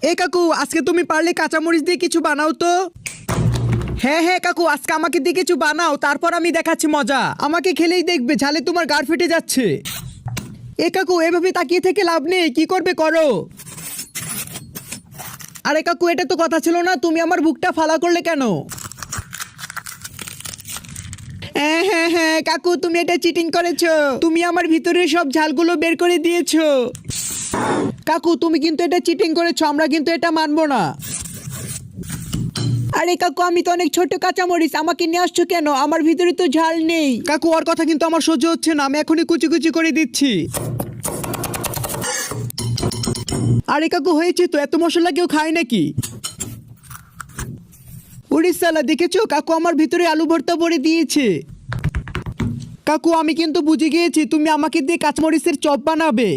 এ কাকু, আজকে তুমি পারলে কাঁচামরিচ দিয়ে কিছু বানাও তো। হ্যাঁ হ্যাঁ কাকু, আজকে আমাকে দিয়ে কিছু বানাও, তারপর আমি দেখাচ্ছি মজা। আমাকে খেলেই দেখবে, ঝালে তোমার গাড় ফেটে যাচ্ছে। এ কাকু, এভাবে তাকিয়ে থেকে লাভ নেই, কি করবে করো। আরে কাকু, এটা তো কথা ছিল না, তুমি আমার বুকটা ফালা করলে কেন? হ্যাঁ হ্যাঁ হ্যাঁ কাকু, তুমি এটা চিটিং করেছো। তুমি আমার ভিতরের সব ঝালগুলো বের করে দিয়েছো। কাকু, তুমি কিন্তু এটা চিটিং করেছো, আমরা কিন্তু এটা মানবো না। আরে কাকু, আমি তো অনেক ছোট কাঁচামরিচ, আমাকে নিয়ে আসছো কেন? আমার ভিতরে তো ঝাল নেই। কাকু, ওর কথা কিন্তু আমার সহ্য হচ্ছে না, আমি এখনই কুচি কুচি করে দিচ্ছি। আরে কাকু, হয়েছে তো, এত মশলা কেউ খায় নাকি? উড়িষ্যালা, দেখেছো কাকু আমার ভিতরে আলু ভর্তা ভরে দিয়েছে। কাকু, আমি কিন্তু বুঝে গিয়েছি তুমি আমাকে দিয়ে কাঁচামরিচের চপ বানাবে।